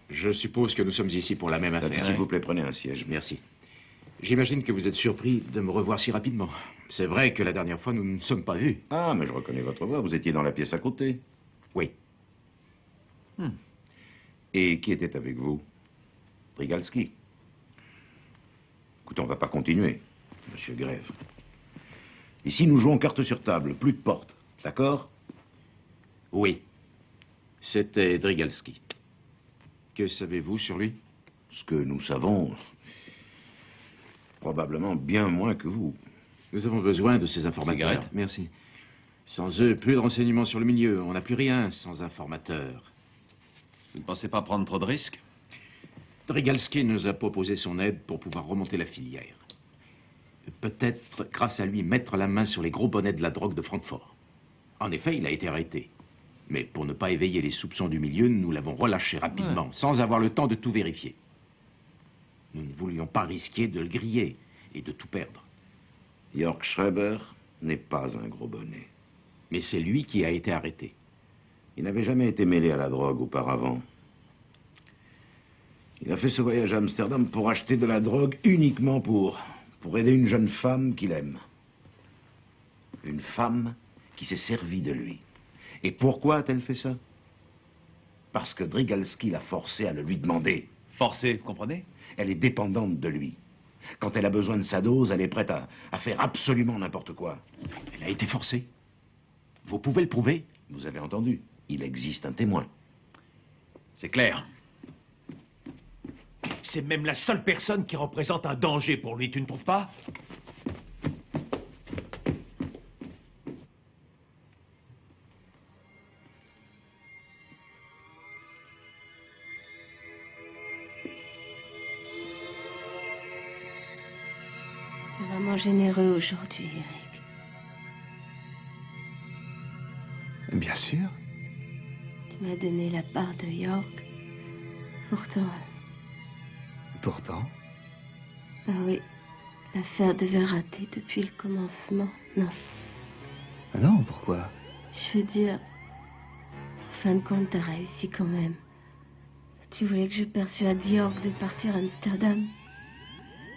Je suppose que nous sommes ici pour la même affaire.
S'il vous plaît, prenez un siège.
Merci. J'imagine que vous êtes surpris de me revoir si rapidement. C'est vrai que la dernière fois, nous ne nous sommes pas vus.
Ah, mais je reconnais votre voix. Vous étiez dans la pièce à côté.
Oui.
Et qui était avec vous? Drigalski. Écoute, on va pas continuer, monsieur Grève. Ici, nous jouons carte sur table, plus de porte. D'accord?
Oui. C'était Drigalski. Que savez-vous sur lui?
Ce que nous savons, probablement bien moins que vous.
Nous avons besoin de ces informateurs.
Cigarette.
Merci. Sans eux, plus de renseignements sur le milieu. On n'a plus rien sans informateurs.
Vous ne pensez pas prendre trop de risques?
Drigalski nous a proposé son aide pour pouvoir remonter la filière. Peut-être, grâce à lui, mettre la main sur les gros bonnets de la drogue de Francfort. En effet, il a été arrêté. Mais pour ne pas éveiller les soupçons du milieu, nous l'avons relâché rapidement, sans avoir le temps de tout vérifier. Nous ne voulions pas risquer de le griller et de tout perdre.
Jörg Schreiber n'est pas un gros bonnet.
Mais c'est lui qui a été arrêté.
Il n'avait jamais été mêlé à la drogue auparavant. Il a fait ce voyage à Amsterdam pour acheter de la drogue uniquement pour aider une jeune femme qu'il aime. Une femme qui s'est servie de lui. Et pourquoi a-t-elle fait ça? Parce que Drigalski l'a forcée à le lui demander.
Forcée, vous comprenez?
Elle est dépendante de lui. Quand elle a besoin de sa dose, elle est prête à faire absolument n'importe quoi.
Elle a été forcée. Vous pouvez le prouver?
Vous avez entendu. Il existe un témoin.
C'est clair. C'est même la seule personne qui représente un danger pour lui, tu ne trouves pas?
C'est vraiment généreux aujourd'hui, Eric.
Bien sûr.
Tu m'as donné la part de York. Pourtant...
Pourtant?
Ah oui, l'affaire devait rater depuis le commencement. Non.
Ah non, pourquoi?
Je veux dire... En fin de compte, t'as réussi quand même. Tu voulais que je persuade York de partir à Amsterdam.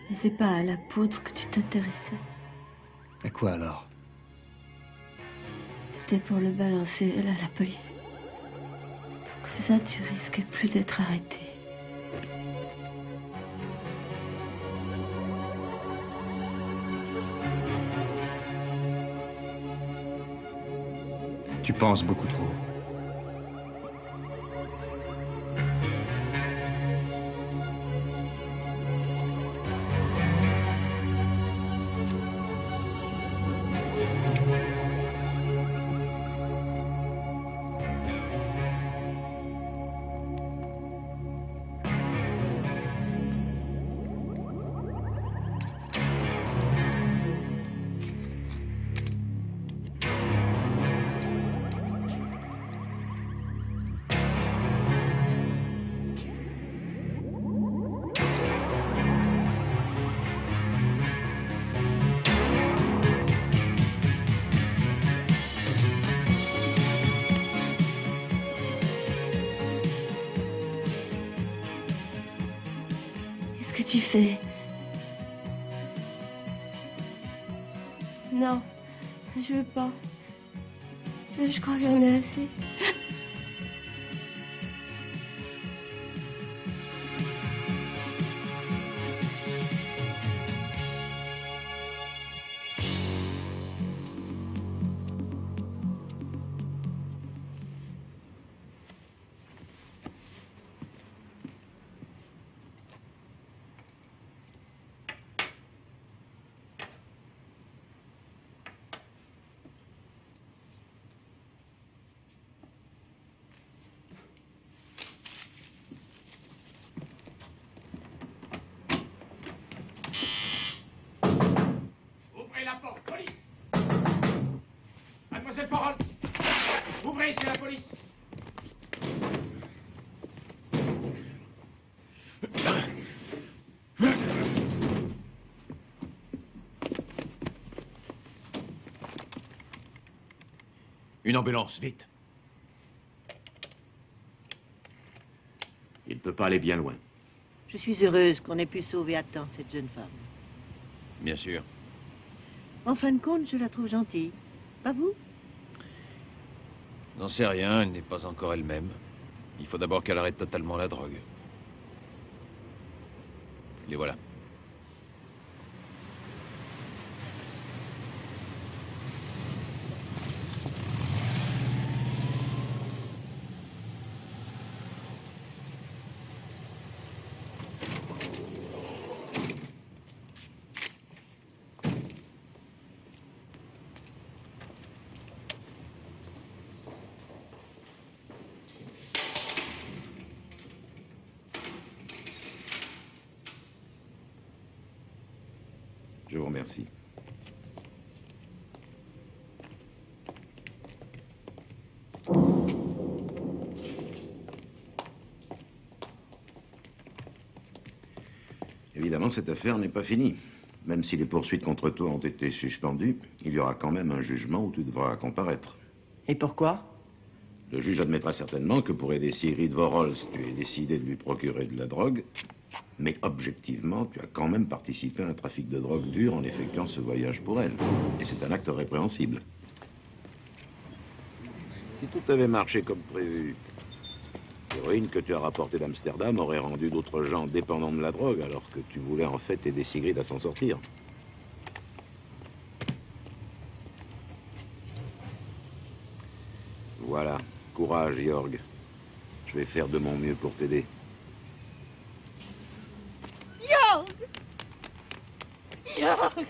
Mais c'est pas à la poudre que tu t'intéressais.
À quoi alors?
C'était pour le balancer à la police. Comme ça, tu risquais plus d'être arrêté.
Tu penses beaucoup trop.
Qu'est-ce que tu fais? Non, je veux pas. Je crois que j'en ai assez.
Ouvrez la porte, police! Mademoiselle Parole! Ouvrez, c'est la police!
Une ambulance, vite.
Il ne peut pas aller bien loin.
Je suis heureuse qu'on ait pu sauver à temps cette jeune femme.
Bien sûr.
En fin de compte, je la trouve gentille. Pas vous?
N'en sais rien, elle n'est pas encore elle-même. Il faut d'abord qu'elle arrête totalement la drogue. Les voilà.
Je vous remercie. Évidemment, cette affaire n'est pas finie. Même si les poursuites contre toi ont été suspendues, il y aura quand même un jugement où tu devras comparaître.
Et pourquoi?
Le juge admettra certainement que pour aider Sigrid Vorholz, tu aies décidé de lui procurer de la drogue, mais objectivement, tu as quand même participé à un trafic de drogue dur en effectuant ce voyage pour elle. Et c'est un acte répréhensible. Si tout avait marché comme prévu, l'héroïne que tu as rapportée d'Amsterdam aurait rendu d'autres gens dépendants de la drogue, alors que tu voulais en fait aider Sigrid à s'en sortir. Voilà. Courage, Jorg. Je vais faire de mon mieux pour t'aider.
Jorg! Jorg!